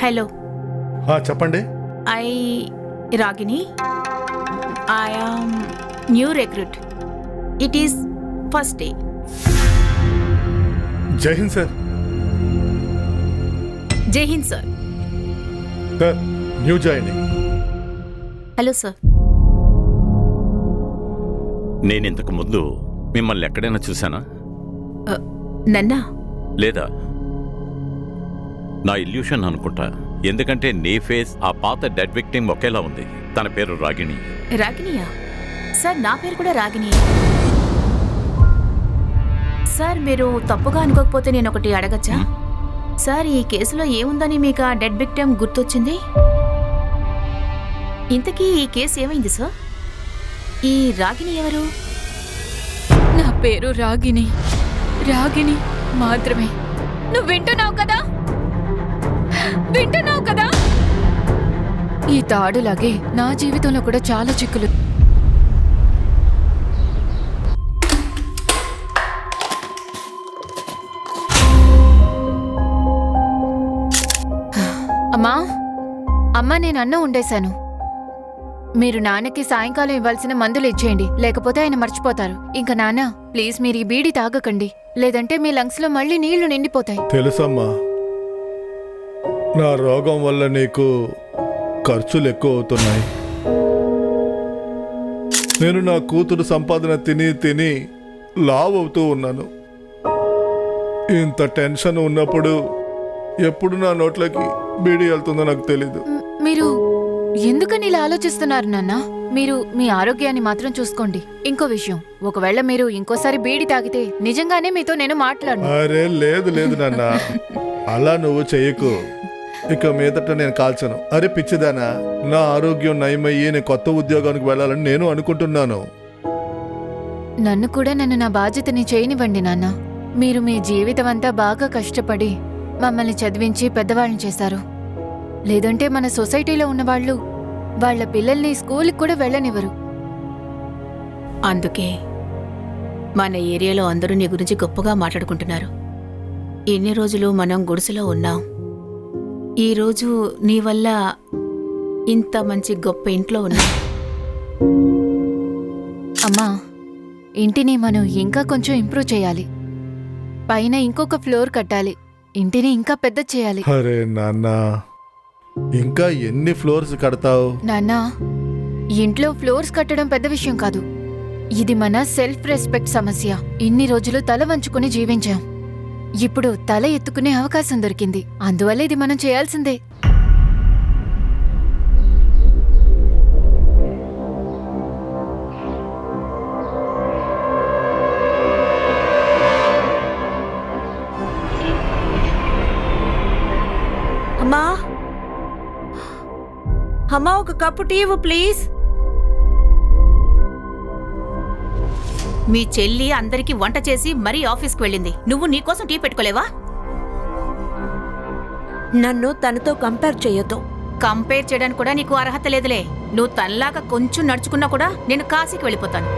Hello. చెప్పండి. Ragini, I am new recruit. It is first day. Jai Hind sir. Jai Hind sir. Sir, new joining. Hello sir. నేను ఇంతకు ముందు మిమ్మల్ని ఎక్కడైనా చూశానా? నన్నా? లేదా, నా ఇల్యూషన్ అనుకుంటా. ఎందుకంటే నీ ఫేస్ ఆ పాత డెడ్ విక్టిమ్ ఒకేలా ఉంది. తన పేరు రాగిణి. రాగిణియా? సార్, నా పేరు కూడా రాగిణి. సార్, మీరు తప్పుగా అనుకోకపోతే నేను ఒకటి అడగచ్చా? సార్, ఈ కేసులో ఏముందని మీకు ఆ డెడ్ విక్టిమ్ గుర్తొచ్చింది? ఇంతకీ ఈ కేసు ఏమైంది సార్? ఈ రాగిణి ఎవరు? నా పేరు రాగిణి. రాగిణి మాత్రమే. నువ్వు వింటున్నావు కదా? వింటున్నావు కదా? ఈ తాడులాగే నా జీవితంలో కూడా చాలా చిక్కులు. అమ్మా, అమ్మా, నేను అన్నం వండేశాను. మీరు నాన్నకి సాయంకాలం ఇవ్వాల్సిన మందులు ఇచ్చేయండి, లేకపోతే ఆయన మర్చిపోతారు. ఇంకా నాన్న, ప్లీజ్ మీరు ఈ బీడి తాగకండి, లేదంటే మీ లంగ్స్ లో మళ్ళీ నీళ్లు నిండిపోతాయి. తెలుసమ్మా, నా రోగం వల్ల నీకు ఖర్చులు ఎక్కువ అవుతున్నాయి. నేను నా కూతురు సంపాదన తిని లావ్ అవుతూ ఉన్నాను. ఇంత టెన్షన్ ఉన్నప్పుడు ఎప్పుడు నా నోట్లోకి బీడీ వెళ్తుందో నాకు తెలీదు. మీరు ఎందుకని ఇలా ఆలోచిస్తున్నారు నాన్న? మీరు మీ ఆరోగ్యాన్ని మాత్రం చూసుకోండి. ఇంకో విషయం, ఒకవేళ మీరు ఇంకోసారి బీడి తాగితే నిజంగానే మీతో నేను మాట్లాడను. అరే లేదు నాన్న, అలా నువ్వు చెయ్యకు. ఇక మీదట నేను కాల్చను. అరే పిచ్చిదానా, నా ఆరోగ్యం నయమయ్యి నేను కొత్త ఉద్యోగానికి వెళ్ళాలని నేను అనుకుంటున్నాను. నన్ను నా బాధ్యతని చేయనివ్వండి నాన్న. మీరు మీ జీవితం అంతా బాగా కష్టపడి మమ్మల్ని చదివించి పెద్దవాళ్ళని చేశారు. లేదంటే మన సొసైటీలో ఉన్నవాళ్ళు వాళ్ళ పిల్లల్ని స్కూల్కి కూడా వెళ్ళనివ్వరు. అందుకే మన ఏరియాలో అందరూ నీ గురించి గొప్పగా మాట్లాడుకుంటున్నారు. ఎన్ని రోజులు మనం గుడిసెలో ఉన్నాం. ఈరోజు నీ వల్ల ఇంత మంచి గొప్ప ఇంట్లో ఉన్నాం. అమ్మా, ఇంటిని మనం ఇంకా కొంచెం ఇంప్రూవ్ చేయాలి. పైన ఇంకొక ఫ్లోర్ కట్టాలి. ఇంటిని ఇంకా పెద్ద చేయాలి. అరే నాన్న, ఇంకా ఎన్ని ఫ్లోర్స్ కడతావు? నాన్నా, ఇంట్లో ఫ్లోర్స్ కట్టడం పెద్ద విషయం కాదు. ఇది మన సెల్ఫ్ రెస్పెక్ట్ సమస్య. ఇన్ని రోజులు తల వంచుకుని జీవించాం. ఇప్పుడు తల ఎత్తుకునే అవకాశం దొరికింది. అందువల్ల ఇది మనం చేయాల్సిందే. అమ్మా, అమ్మా, ఒక కప్పు టీ ఇవ్వు ప్లీజ్. మీ చెల్లి అందరికీ వంట చేసి మరీ ఆఫీస్కి వెళ్ళింది. నువ్వు నీకోసం టీ పెట్టుకోలేవా? నన్ను తనతో కంపేర్ చేయొద్దు. కంపేర్ చేయడానికి కూడా నీకు అర్హత లేదులే. నువ్వు తనలాగా కొంచెం నడుచుకున్నా కూడా నేను కాశీకి వెళ్ళిపోతాను.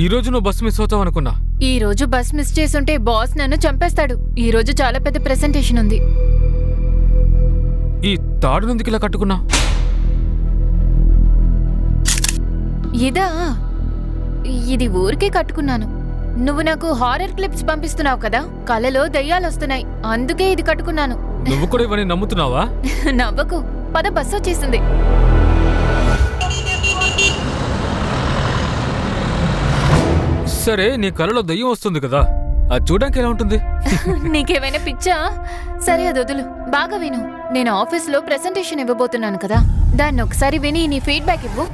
ఈ రోజు నువ్వు బస్ మిస్ అవుతావు అనుకున్నా. ఈ రోజు బస్ మిస్ చేసుంటే బాస్ నన్ను చంపేస్తాడు. ఈ రోజు చాలా పెద్ద ప్రెజెంటేషన్ ఉంది. ఈ తాడు నుండి ఇలా కట్టుకున్నా? ఇదా? ఇది ఊరికే కట్టుకున్నాను. నువ్వు నాకు హారర్ క్లిప్స్ పంపిస్తున్నావు కదా, కలలో దయ్యాలు వస్తున్నాయి, అందుకే ఇది కట్టుకున్నాను. నువ్వు కూడా ఇవన్నీ నమ్ముతున్నావా? నవ్వకు, పద, బస్సు వచ్చేసింది. సరే, నీ కలలో దయ్యం వస్తుంది కదా, అది చూడడానికి ఎలా ఉంటుంది? నీకేమైనా పిచ్చా? సరే, అది వదులు. బాగా విను. నేను ఆఫీస్లో ప్రెజెంటేషన్ ఇవ్వబోతున్నాను కదా, దాన్ని ఒకసారి విని నీ ఫీడ్బ్యాక్ ఇవ్వు.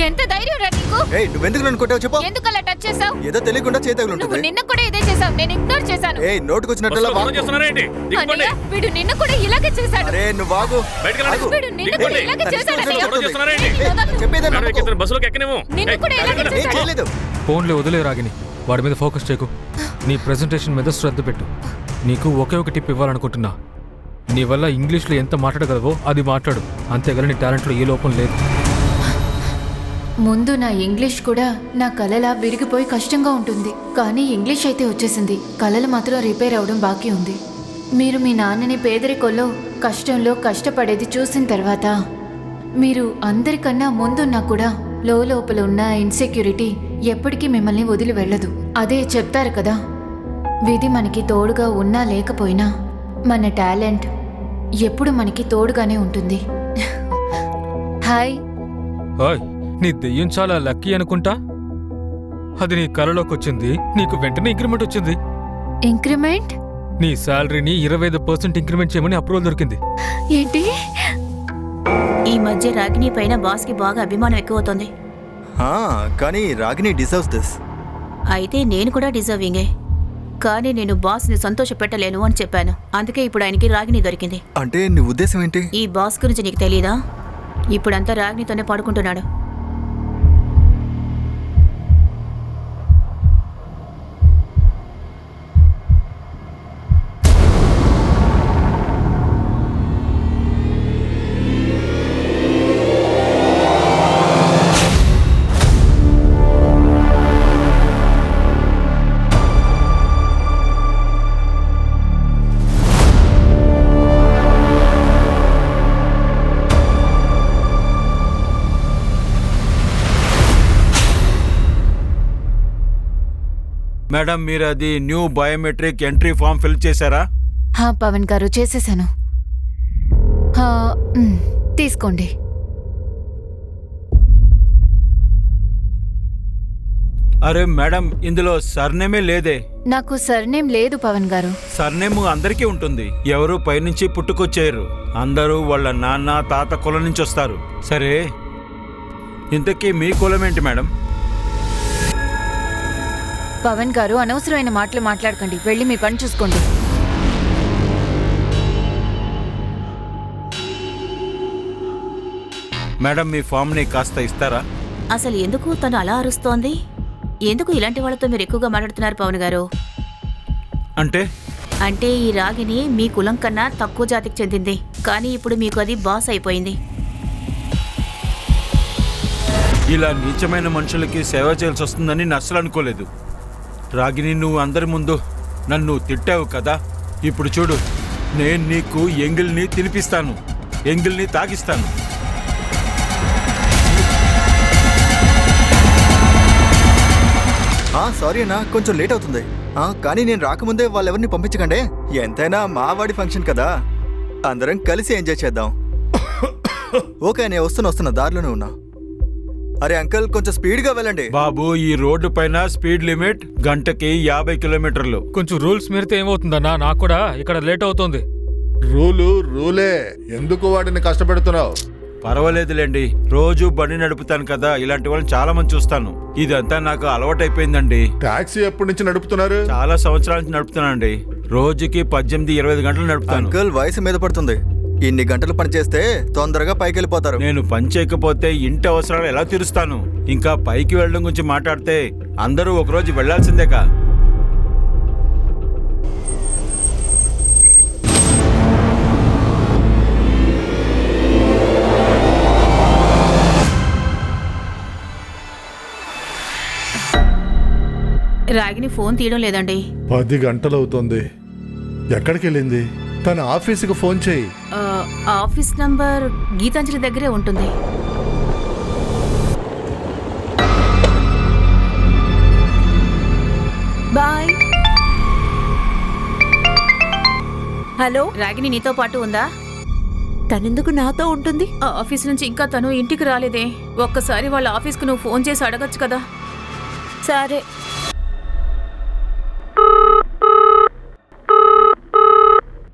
ఎంత ధైర్యం రా నీకు? నీకు ఏయ్ నువ్వెందుకు నన్ను కొట్టావు చెప్పు. ఎందుకు అలా టచ్ చేసావు? ఏదో తెలియకుండా చేతగులు నువ్వు ఉంటుంది. నిన్న కూడా ఇదే చేసావు, నేను ఇగ్నోర్ చేశాను. ఏయ్ నోటుకొచ్చినట్టు అన్నయ్య, వీడు నిన్న కూడా ఇలాగే చేశాడు. అరే నువ్వు ఆగు. ఆగు. వీడు నిన్న కూడా ఇలాగే చేశాడు అన్నయ్య. చెప్పేదే నమ్మకు. నిన్న కూడా ఇలాగే ఏం చేశాడు. చేయలేదు. ఫోన్లే వదిలే రాగిని, వాడి మీద ఫోకస్ చేయకు. నీ ప్రెజెంటేషన్ మీద శ్రద్ధ పెట్టు. నీకు ఒకే ఒక టిప్ ఇవ్వాలనుకుంటున్నా. నీ వల్ల ఇంగ్లీష్లో ఎంత మాట్లాడగలవో అది మాట్లాడు, అంతేగాని నీ టాలెంట్లో ఏ లోపం లేదు. ముందు నా ఇంగ్లీష్ కూడా నా కలలా విరిగిపోయి కష్టంగా ఉంటుంది, కానీ ఇంగ్లీష్ అయితే వచ్చేసింది. కలలు మాత్రం రిపేర్ అవడం బాకీ ఉంది. మీరు మీ నాన్నని పేదరికంలో కష్టంలో కష్టపడేది చూసిన తర్వాత మీరు అందరికన్నా ముందున్నా కూడా లోపల ఉన్న ఇన్సెక్యూరిటీ ఎప్పటికీ మిమ్మల్ని వదిలి వెళ్ళదు. అదే చెప్తారు కదా, విధి మనకి తోడుగా ఉన్నా లేకపోయినా మన టాలెంట్ ఎప్పుడు మనకి తోడుగానే ఉంటుంది. హాయ్. హాయ్, నీ దెయ్యం చాలా లక్కీ అనుకుంటా. అది నీ కలలోకి వచ్చింది, నీకు వెంటనే ఇంక్రిమెంట్ వచ్చింది. ఇంక్రిమెంట్? నీ శాలరీని 25% ఇంక్రిమెంట్ చేయమని అప్రూవల్ దొరికింది. ఏంటి? ఈ మధ్య రాగిణి పైన బాస్కి బాగా అభిమానం ఎక్కువవుతోంది. కానీ రాగిని డిజర్వ్స్ దిస్. అయితే నేను కూడా డిజర్వింగే, కానీ నేను బాస్ని సంతోష పెట్టలేను అని చెప్పాను. అందుకే ఇప్పుడు ఆయనకి రాగిణి దొరికింది. అంటే నీ ఉద్దేశం ఏంటి? ఈ బాస్ గురించి నీకు తెలీదా? ఇప్పుడంతా రాగిణితోనే పడుకుంటున్నాడు. మేడం మీరు అది new biometric entry form fill చేశారా? పవన్ గారు చేసేసాను. తీసుకోండి. అరే మేడం ఇందులో సర్నేమే లేదే. నాకు సర్నేమ్ లేదు పవన్ గారు. సర్నేమ్ అందరికీ ఉంటుంది. ఎవరు పైనుంచి పుట్టుకొచ్చారు, అందరూ వాళ్ళ నాన్న తాత కులం నుంచి వస్తారు. సరే ఇంతకీ మీ కులం ఏంటి మేడం? పవన్ గారు అనవసరమైన మాటలు మాట్లాడకండి, వెళ్ళి మీ పని చూసుకోండి. మేడం మీ ఫామ్ని కాస్త ఇస్తారా? అసలు ఎందుకు తను అలా అరుస్తోంది? ఎందుకు ఇలాంటి వాళ్ళతో మీరు ఎక్కువగా మాట్లాడుతున్నారు పవన్ గారు? అంటే ఈ రాగిని మీ కులం కన్నా తక్కువ జాతికి చెందింది, కానీ ఇప్పుడు మీకు అది బాస్ అయిపోయింది. ఇలా నీచమైన మనుషులకి సేవ చేయాల్సి వస్తుందని నేను అస్సలు అనుకోలేదు. రాగిని నువ్వు అందరి ముందు నన్ను తిట్టావు కదా, ఇప్పుడు చూడు నేను నీకు ఎంగిల్ని తినిపిస్తాను, ఎంగిల్ని తాగిస్తాను. సారీ అన్నా, కొంచెం లేట్ అవుతుంది. కానీ నేను రాకముందే వాళ్ళెవరిని పంపించకండి. ఎంతైనా మావాడి ఫంక్షన్ కదా, అందరం కలిసి ఎంజాయ్ చేద్దాం. ఓకే నేను వస్తున్నా, దారిలోనే ఉన్నా. అరే అంకల్ కొంచెం స్పీడ్గా వెళ్ళండి. బాబు ఈ రోడ్డు పైన స్పీడ్ లిమిట్ గంటకి 50 కిలోమీటర్లు. కొంచెం రూల్స్ మీరితే ఏమవుతుందన్నా, నాకు కూడా ఇక్కడ లేట్ అవుతుంది. రూలే, ఎందుకు వాటిని కష్టపెడుతున్నావు? పర్వాలేదులేండి, రోజు బండి నడుపుతాను కదా, ఇలాంటి వాళ్ళని చాలా మంది చూస్తాను. ఇదంతా నాకు అలవాటైపోయిందండి. టాక్సీ ఎప్పటి నుంచి నడుపుతున్నారు? చాలా సంవత్సరాల నుంచి నడుపుతానండి. రోజుకి 18-20 గంటలు నడుపుతాను. అంకల్ వయసు మీద పడుతుంది, ఇన్ని గంటలు పని చేస్తే తొందరగా పైకి వెళ్ళిపోతారు. నేను పని చేయకపోతే ఇంటి అవసరాలు ఎలా తీరుస్తాను? ఇంకా పైకి వెళ్ళడం గురించి మాట్లాడితే అందరూ ఒకరోజు వెళ్లాల్సిందేగా. రాగిని ఫోన్ తీయడం లేదండి. 10 గంటలు అవుతుంది. ఎక్కడికి వెళ్ళింది? తన ఆఫీసుకు ఫోన్ చేయి. ఆఫీస్ నంబర్ గీతాంజలి దగ్గరే ఉంటుంది. బాయ్. హలో, రాగిని నీతో పాటు ఉందా? తనెందుకు నాతో ఉంటుంది? ఆఫీస్ నుంచి ఇంకా తను ఇంటికి రాలేదే. ఒక్కసారి వాళ్ళ ఆఫీస్కి నువ్వు ఫోన్ చేసి అడగచ్చు కదా. సరే.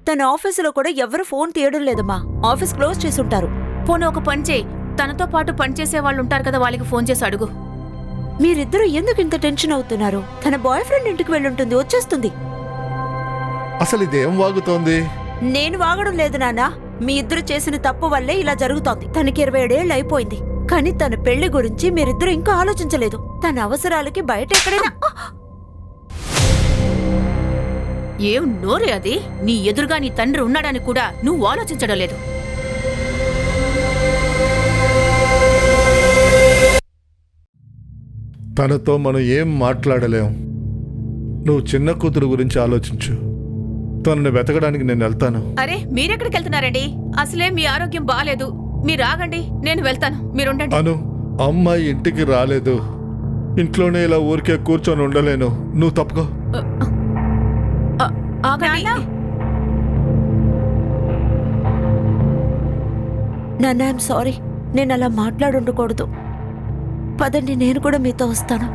తన ఆఫీసులో కూడా ఎవరు ఫోన్ తీయడం లేదమ్మా, ఆఫీస్ క్లోజ్ చేసి ఉంటారు. పోనీ ఒక పని చేయి, తనతో పాటు పనిచేసే వాళ్ళు ఉంటారు కదా, వాళ్ళకి ఫోన్ చేసి అడుగు. మీరిద్దరూ ఎందుకు ఇంత టెన్షన్ అవుతున్నారు? తన బాయ్ ఫ్రెండ్ ఇంటికి వెళ్ళుంటుంది, వచ్చేస్తుంది. అసలు ఇదేం వాగుతోంది? నేను వాగడం లేదు నాన్న. మీ ఇద్దరు చేసిన తప్పు వల్లే ఇలా జరుగుతోంది. తనకి 27 ఏళ్ళు అయిపోయింది, కానీ తన పెళ్లి గురించి మీరిద్దరు ఇంకా ఆలోచించలేదు. తన అవసరాలకి బయట ఎక్కడైనా ఏం నోరే అది? నీ ఎదురుగా నీ తండ్రి ఉన్నాడని కూడా నువ్వు ఆలోచించడం లేదు. తనతో మనం ఏం మాట్లాడలేం. నువ్వు చిన్న కూతురు గురించి ఆలోచించు. తనని వెతకడానికి నేను వెళ్తాను. అరే మీరెక్కడికి వెళ్తున్నారండి? అసలే మీ ఆరోగ్యం బాగాలేదు. మీరు ఆగండి, నేను వెళ్తాను, మీరుండండి. అను, అమ్మాయి ఇంటికి రాలేదు. ఇంట్లోనే ఇలా ఊరికే కూర్చొని ఉండలేను. నువ్వు తప్పుకో. ఆగండి. నాన్న, ఐఎమ్ సారీ. నేను అలా మాట్లాడుండకూడదు. పదండి, నేను కూడా మీతో వస్తాను.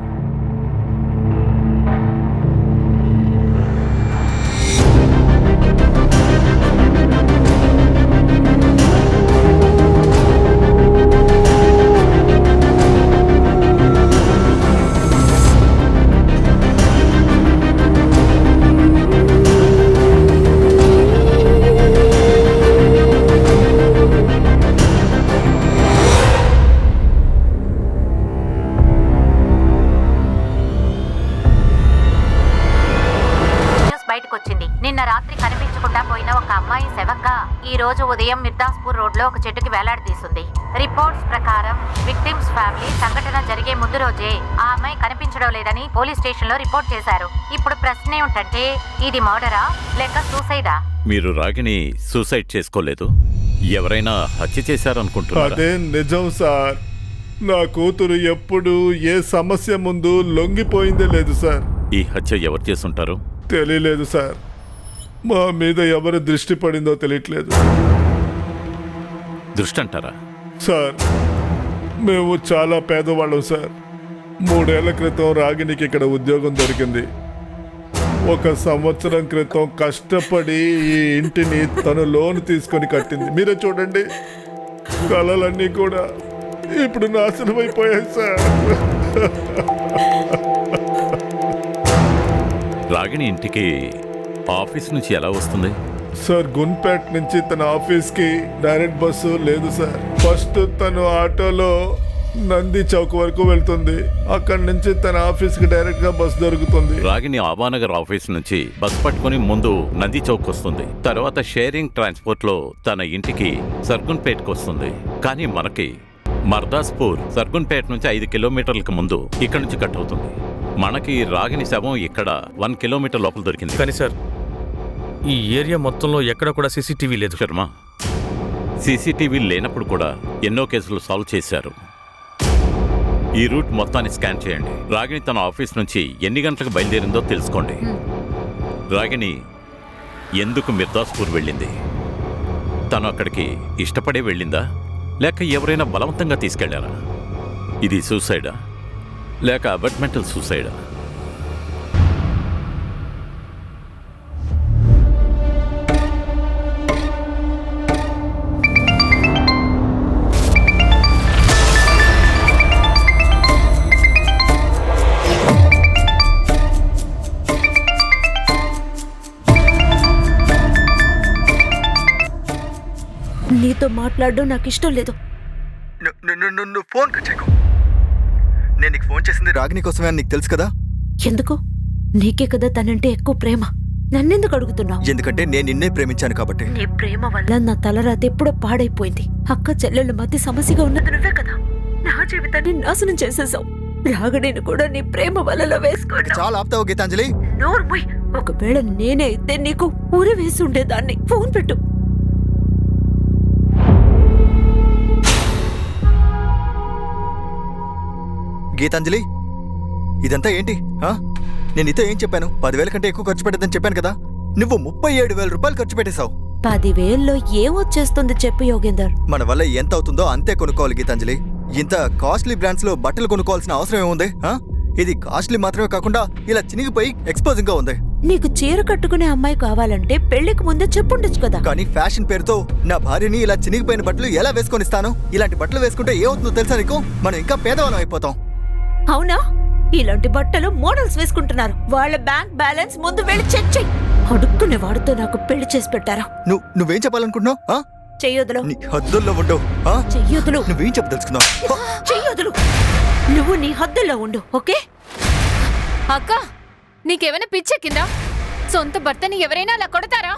బయటకొచ్చింది. నిన్న రాత్రి కనిపించకుండా పోయిన ఒక అమ్మాయి శవంగా ఈ రోజు ఉదయం మిర్దాస్పూర్ రోడ్ లో ఒక చెట్టుకి వేలాడదీసింది. రిపోర్ట్స్ ప్రకారం విక్టిమ్స్ ఫ్యామిలీ సంఘటన జరిగే ముందు రోజే ఆ అమ్మాయి కనిపించడం లేదని పోలీస్ స్టేషన్ లో రిపోర్ట్ చేశారు. ఇప్పుడు ప్రశ్న ఏమిటంటే, ఇది మర్డరా లేక సూసైడా? మీరు రాగిని సూసైడ్ చేసుకోలేదు, ఎవరైనా హత్య చేశారనుకుంటున్నారా? అదే నిజం సార్. నా కూతురు ఎప్పుడు ఏ సమస్య ముందు లొంగిపోయిందే లేదు సార్. ఈ హత్య ఎవరు చేసుంటారు? తెలియలేదు సార్. మా మీద ఎవరి దృష్టి పడిందో తెలియట్లేదు దృష్టి అంటారా? సార్, మేము చాలా పేదవాళ్ళం సార్. 3 ఏళ్ల క్రితం రాగినికి ఇక్కడ ఉద్యోగం దొరికింది. 1 సంవత్సరం క్రితం కష్టపడి ఈ ఇంటిని తను లోన్ తీసుకొని కట్టింది. మీరే చూడండి, కళలన్నీ కూడా ఇప్పుడు నాశనం అయిపోయాయి సార్. రాగిణి ఇంటికి ఆఫీస్ నుంచి ఎలా వస్తుంది? సార్, గున్పేట్ నుంచి తన ఆఫీస్కి డైరెక్ట్ బస్సు లేదు సార్. ఫస్ట్ తను ఆటోలో నంది చౌక్ వరకు వెళ్తుంది. అక్కడి నుంచి తన ఆఫీస్కి డైరెక్ట్ గా బస్సు దొరుకుతుంది. రాగిణి ఆబానగర్ ఆఫీస్ నుంచి బస్ పట్టుకుని ముందు నంది చౌక్ వస్తుంది. తర్వాత షేరింగ్ ట్రాన్స్పోర్ట్ లో తన ఇంటికి సర్గున్పేట్కి వస్తుంది. కానీ మనకి మర్దాస్పూర్ సర్గున్పేట్ నుంచి 5 కిలోమీటర్లకు ముందు ఇక్కడ నుంచి కట్ అవుతుంది. మనకి రాగిణి శవం ఇక్కడ 1 కిలోమీటర్ లోపల దొరికింది. కానీ సార్, ఈ ఏరియా మొత్తంలో ఎక్కడ కూడా సీసీటీవీ లేదు. శర్మ, సీసీటీవీ లేనప్పుడు కూడా ఎన్నో కేసులు సాల్వ్ చేశారు. ఈ రూట్ మొత్తాన్ని స్కాన్ చేయండి. రాగిణి తన ఆఫీస్ నుంచి ఎన్ని గంటలకు బయలుదేరిందో తెలుసుకోండి. రాగిణి ఎందుకు మిర్దాస్పూర్ వెళ్ళింది? తను అక్కడికి ఇష్టపడే వెళ్ళిందా లేక ఎవరైనా బలవంతంగా తీసుకెళ్లారా? ఇది సూసైడా లేక అబార్ట్మెంటల్ సూసైడా? నీతో మాట్లాడడం నాకు ఇష్టం లేదు. నువ్వు ఫోన్ కట్ చేయకు. నేను నీకు ఫోన్ చేసింది రాగిణి కోసమే అని నీకు తెలుసు కదా. ఎందుకు? నీకే కదా తనంటే ఎక్కువ ప్రేమ. నన్నెందుకు అడుగుతున్నావు? ఎందుకంటే నేను నిన్నే ప్రేమించాను కాబట్టి. నీ ప్రేమ వల్ల నా తలరాత ఎప్పుడో పాడైపోయింది. అక్క చెల్లెళ్ళ మధ్య సమస్యగా ఉన్నది నువ్వే కదా. నా జీవితాన్ని నాశనం చేసేసావు. రాగిణిని కూడా నీ ప్రేమ వలలో వేసుకో. చాలా ఆపుతావు గీతాంజలి. నోర్మోయ్. ఒకవేళ నేనే అయితే నీకు ఊరి వేసి ఉండేదాన్ని. ఫోన్ పెట్టు. గీతాంజలి, ఇదంతా ఏంటి? నేను నీతో ఏం చెప్పాను? 10,000 కంటే ఎక్కువ ఖర్చు పెట్టదని చెప్పాను కదా. నువ్వు 37,000 రూపాయలు ఖర్చు పెట్టేశావు. 10,000లో ఏమొచ్చేస్తుంది చెప్పు యోగేందర్? మన వల్ల ఎంత అవుతుందో అంతే కొనుక్కోవాలి గీతాంజలి. ఇంత కాస్ట్లీ బ్రాండ్స్ లో బట్టలు కొనుక్కోవాల్సిన అవసరం ఏముంది? ఇది కాస్ట్లీ మాత్రమే కాకుండా ఇలా చినిగిపోయి ఎక్స్పోజింగ్ గా ఉంది. నీకు చీర కట్టుకునే అమ్మాయి కావాలంటే పెళ్లికి ముందే చెప్పుండొచ్చు కదా. కానీ ఫ్యాషన్ పేరుతో నా భార్యని ఇలా చినిగిపోయిన బట్టలు ఎలా వేసుకొనిస్తాను? ఇలాంటి బట్టలు వేసుకుంటే ఏమవుతుందో తెలుసా నీకు? మనం ఇంకా పేదవాళ్ళం అయిపోతాం. అవునా? ఇలాంటి బట్టలు మోడల్స్ వేసుకుంటున్నారు. వాళ్ళ బ్యాంక్ బ్యాలెన్స్ ముందు వెళ్ళి చెక్ చెయ్యి. అడుక్కునే వాడితో నాకు పెళ్లి చేసి పెట్టారా? నువ్వేం చెప్పాలనుకుంటున్నావు? చెయ్యొదులు. నీ హద్దుల్లో ఉండవు. చెయ్యొదులు. నువ్వేం చెప్పదలుచుకున్నావు? చెయ్యొదులు. నువ్వు నీ హద్దుల్లో ఉండు, ఓకే? అక్క, నీకేమైనా పిచ్చెక్కిందా? సొంత భర్తని ఎవరైనా అలా కొడతారా?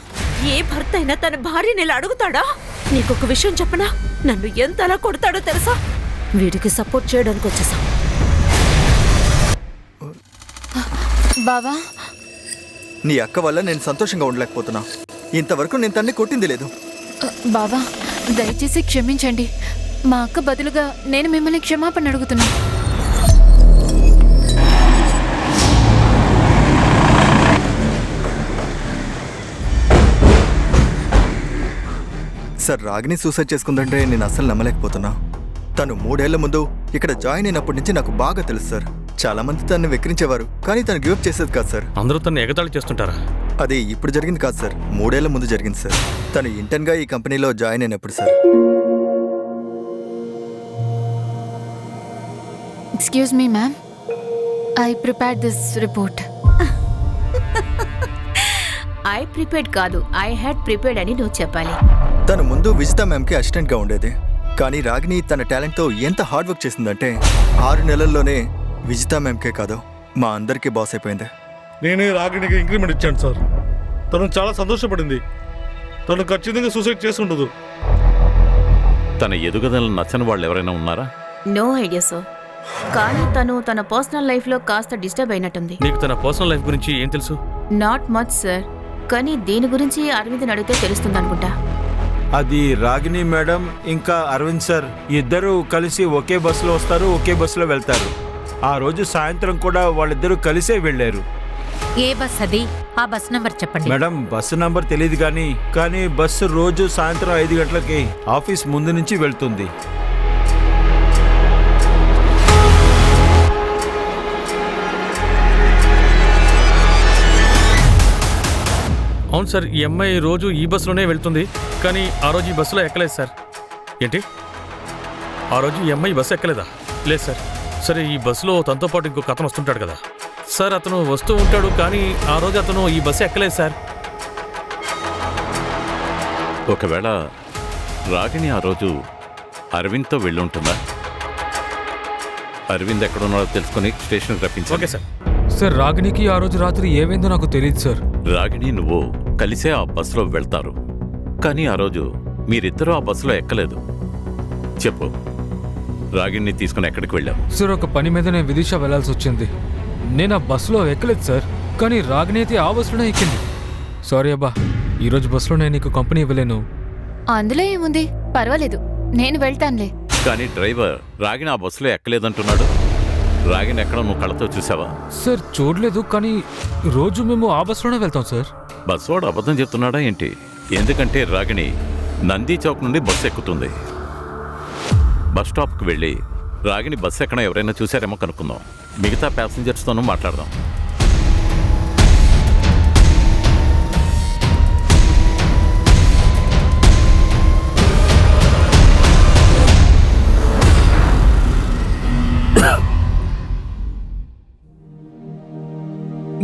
ఏ భర్త అయినా తన భార్యని ఇలా అడుగుతాడా? నీకొక విషయం చెప్పనా? నన్ను ఎంత అలా కొడతాడో తెలుసా? వీడికి సపోర్ట్ చేయడానికి వచ్చేసా. బావా, నీ అక్క వల్ల నేను సంతోషంగా ఉండలేకపోతున్నా. ఇంతవరకు నేను తన్ని కొట్టింది లేదు. బావా, దయచేసి క్షమించండి. మా అక్క బదులుగా నేను మిమ్మల్ని క్షమాపణ అడుగుతున్నా. సార్, రాగిని సూసైడ్ చేసుకుందంటే నేను అస్సలు నమ్మలేకపోతున్నా. తను 3 ఏళ్ల ముందు ఇక్కడ జాయిన్ అయినప్పటి నుంచి నాకు బాగా తెలుసు సార్. చాలా మంది తనని వెక్కిరించేవారు, కానీ తను గివప్ చేసేది కాదు సార్. అందరూ తను ఎగతాళి చేస్తుంటారా? అది ఇప్పుడు జరిగింది కాదు సార్, 3 ఏళ్ల ముందు జరిగింది సార్. తను ఇంటర్న్గా ఈ కంపెనీలో జాయిన్ అయినప్పుడు sir. Excuse me ma'am, I prepared this report. I prepared కాదు, ఐ హ్యాడ్ ప్రిపేర్డ్ అని నువ్వు చెప్పాలి. తను ముందు విజితా మ్యామ్కి అసిస్టెంట్గా ఉండేది. కానీ రాగిని తన టాలెంట్తో ఎంత హార్డ్ వర్క్ చేసిందంటే 6 నెలల్లోనే విజితా మ్యామ్కే కాదు, మా అందరికీ బాస్ అయిపోయింది. నేనే రాగిణికి ఇంక్రిమెంట్ ఇచ్చాను సార్. తను చాలా సంతోషపడింది. తను ఖచ్చితంగా సూసైడ్ చేసి ఉండదు. తన ఎదుగుదలను నచ్చని వాళ్ళు ఎవరైనా ఉన్నారా? No idea sir. కానీ తను తన పర్సనల్ లైఫ్లో కాస్త డిస్టర్బ్ అయినట్టుంది. నీకు తన పర్సనల్ లైఫ్ గురించి ఏం తెలుసు? Not much sir. కానీ దీని గురించి అరవింద్ని అడిగితే తెలుస్తుంది అనుకుంటా. అది రాగిణి మేడం ఇంకా అరవింద్ సార్ ఇద్దరు కలిసి ఒకే బస్సులో వస్తారు, ఒకే బస్సులో వెళ్తారు. ఆ రోజు సాయంత్రం కూడా వాళ్ళిద్దరూ కలిసే వెళ్ళారు. ఏ బస్ అది? ఆ బస్ నంబర్ చెప్పండి. మేడం, బస్సు నంబర్ తెలియదు కానీ బస్సు రోజు సాయంత్రం 5 గంటలకి ఆఫీస్ ముందు నుంచి వెళ్తుంది. అవును సార్, ఈ అమ్మాయి రోజు ఈ బస్సులోనే వెళ్తుంది, కానీ ఆ రోజు ఈ బస్సులో ఎక్కలేదు సార్. ఏంటి? ఆ రోజు ఈ అమ్మాయి బస్సు ఎక్కలేదా? లేదు సార్. సరే, ఈ బస్సులో తనతో పాటు ఇంకొక అతను వస్తుంటాడు కదా సార్. అతను వస్తూ ఉంటాడు, కానీ ఆ రోజు అతను ఈ బస్సు ఎక్కలేదు సార్. ఒకవేళ రాగిణి ఆ రోజు అరవింద్తో వెళ్ళుంటుందా? అరవింద్ ఎక్కడున్నాడో తెలుసుకుని స్టేషన్కి రప్పించండి. Okay sir. సార్, రాగినికి ఆ రోజు రాత్రి ఏమైందో నాకు తెలియదు సార్. రాగిణి నువ్వు కలిసే ఆ బస్సులో వెళ్తారు, కానీ ఆ రోజు మీరిద్దరూ ఆ బస్సులో ఎక్కలేదు. చెప్పు, రాగిణిని తీసుకుని ఎక్కడికి వెళ్ళావు? సార్, ఒక పని మీద నేను విదిశా వెళ్లాల్సి వచ్చింది. నేను ఆ బస్సులో ఎక్కలేదు సార్, కానీ రాగిణి అయితే ఆ బస్సులోనే ఎక్కింది. సారీ అబ్బా, ఈరోజు బస్సులో నేను నీకు కంపెనీ ఇవ్వలేను. అందులో ఏముంది, పర్వాలేదు, నేను వెళ్తానులే. కానీ డ్రైవర్ రాగిణి ఆ బస్సులో ఎక్కలేదంటున్నాడు. రాగిణి ఎక్కడ నువ్వు కళ్ళతో చూసావా? సార్, చూడలేదు, కానీ రోజు మేము ఆ బస్సులోనే వెళ్తాం సార్. బస్సు వాడు అబద్ధం చెప్తున్నాడా ఏంటి? ఎందుకంటే రాగిణి నంది చౌక్ నుండి బస్సు ఎక్కుతుంది. బస్ స్టాప్కి వెళ్ళి రాగిణి బస్సు ఎక్కడ ఎవరైనా చూసారేమో కనుక్కుందాం. మిగతా ప్యాసింజర్స్తోనూ మాట్లాడదాం.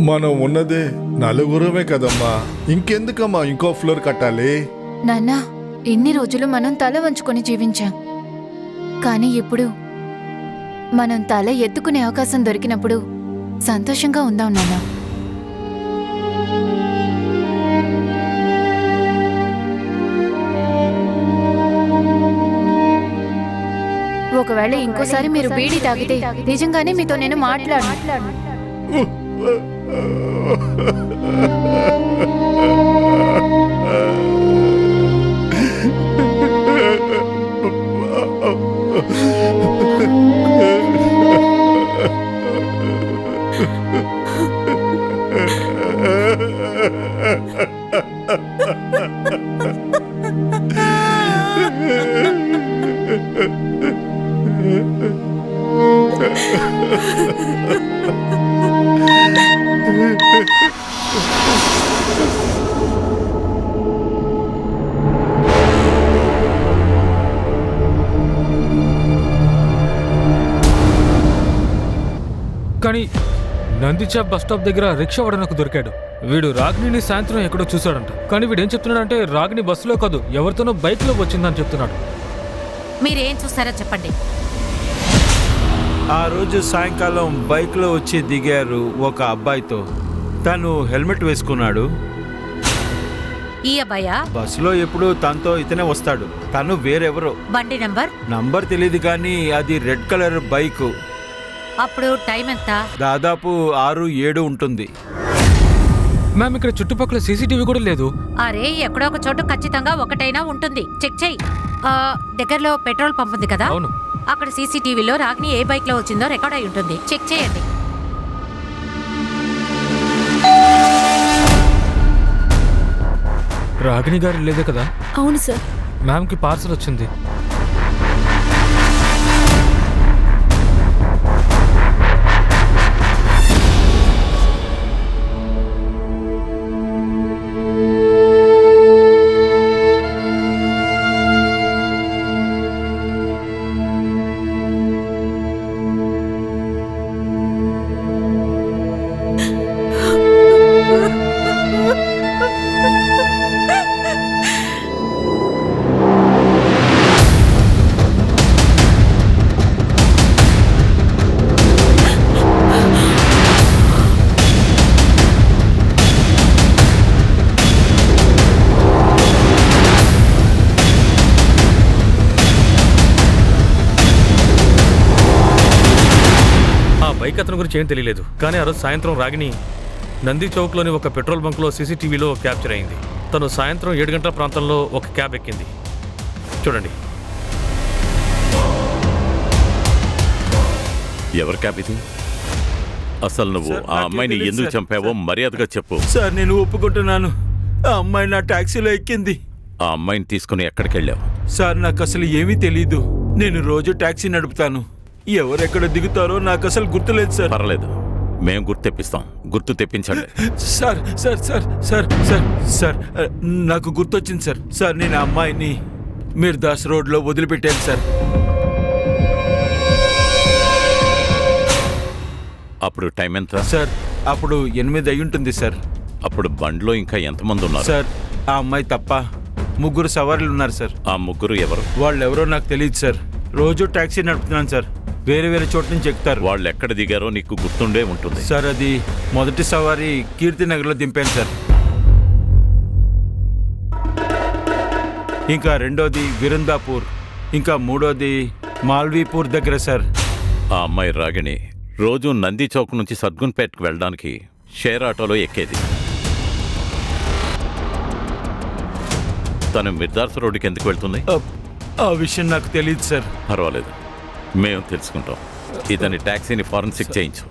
మనం ఉన్నదే 4 కదమ్మా. ఇంకెందుకమ్మా ఇంకో ఫ్లోర్ కట్టాలి? నాన్నా, ఇన్ని రోజులు మనం తల వంచుకొని జీవించాం, కానీ ఇప్పుడు మనం తల ఎత్తుకునే అవకాశం దొరికినప్పుడు సంతోషంగా ఉందాం నాన్నా. ఒకవేళ ఇంకోసారి మీరు బీడీ తాగితే నిజంగానే మీతో నేను మాట్లాడను. కానీ నందిచా బస్ స్టాప్ దగ్గర రిక్షా వాడు నాకు దొరికాడు. వీడు రాగిణిని సాయంత్రం ఎక్కడో చూశాడంట. కానీ వీడేం చెప్తున్నాడంటే రాగిణి బస్సులో కాదు ఎవరితోనో బైక్లో వచ్చిందని చెప్తున్నాడు. మీరేం చూసారో చెప్పండి. ఆ రోజు సాయంకాలం బైక్లో వచ్చి దిగారు ఒక అబ్బాయితో. తను హెల్మెట్ వేసుకున్నాడు. ఈ అబ్బాయా? బస్సులో ఎప్పుడు తనతో ఇతనే వస్తాడు. తను వేరెవరో. బండి నంబర్ తెలియదు కానీ అది రెడ్ కలర్ బైక్. అప్పుడు టైం ఎంత? దాదాపు 6-7 ఉంటుంది. మ్యామ్ ఇక్కడ చుట్టుపక్కల సీసీటీవీ కూడా లేదు. అరే ఎక్కడో ఒక చోటు ఖచ్చితంగా ఒకటైనా ఉంటుంది. చెక్ చెయ్యి. దగ్గరలో పెట్రోల్ పంప్ ఉంది కదా, అవును. అక్కడ సీసీటీవీలో రాగిణి ఏ బైక్ లో వచ్చిందో రికార్డ్ అయి ఉంటుంది. చెక్ చేయండి. రాగిణి గారు లేదే కదా? అవును సార్. మ్యామ్కి పార్సల్ వచ్చింది. బైక్ అతని గురించి ఏం తెలియలేదు. కానీ ఆ రోజు సాయంత్రం రాగిణి నంది చౌక్లోని ఒక పెట్రోల్ బంక్లో సీసీటీవీలో క్యాప్చర్ అయింది. తను సాయంత్రం 7 గంటల ప్రాంతంలో ఒక క్యాబ్ ఎక్కింది. చూడండి. ఎవరి క్యాబ్ ఇది? అసలు నువ్వు సార్, ఆ నాకేం అమ్మాయిని తెలీదు ఎందుకు సార్. చంపావో మర్యాదగా చెప్పు. సార్ నేను ఒప్పుకుంటున్నాను. ఆ అమ్మాయి నా టాక్సీలో ఎక్కింది. ఆ అమ్మాయిని తీసుకుని ఎక్కడికి వెళ్ళావు? సార్ నాకు అసలు ఏమీ తెలీదు. నేను రోజు టాక్సీ నడుపుతాను. ఎవరెక్కడ దిగుతారో నాకు అసలు గుర్తులేదు సార్. పర్లేదు, మేము గుర్తు తెప్పిస్తాం. గుర్తు తెప్పించండి. Sir sir sir sir sir sir నాకు గుర్తొచ్చింది సార్. సార్ నేను ఆ అమ్మాయిని మిర్దాస్ రోడ్లో వదిలిపెట్టాను సార్. అప్పుడు టైం ఎంత? సార్ అప్పుడు 8 అయి ఉంటుంది సార్. అప్పుడు బండిలో ఇంకా ఎంతమంది ఉన్నారు? సార్ ఆ అమ్మాయి తప్ప 3 సవారీలు ఉన్నారు సార్. ఆ ముగ్గురు ఎవరు? వాళ్ళెవరో నాకు తెలియదు సార్. రోజు టాక్సీ నడుపుతున్నాను సార్. వేరే వేరే చోట నుంచి ఎక్కుతారు. వాళ్ళు ఎక్కడ దిగారో నీకు గుర్తుండే ఉంటుంది. సార్ అది మొదటి సవారీ కీర్తినగర్లో దింపాను సార్. ఇంకా రెండోది విరందాపూర్, ఇంకా మూడోది మాల్వీపూర్ దగ్గర సార్. ఆ అమ్మాయి రాగిణి రోజు నంది చౌక్ నుంచి సద్గున్పేట్కి వెళ్ళడానికి షేర్ ఆటోలో ఎక్కేది. తను మిర్దార్స్ రోడ్డుకి ఎందుకు వెళ్తుంది? ఆ విషయం నాకు తెలియదు సార్. పర్వాలేదు, మేము తెలుసుకుంటాం. ఇతని ట్యాక్సీని ఫారెన్సిక్ చేయించు.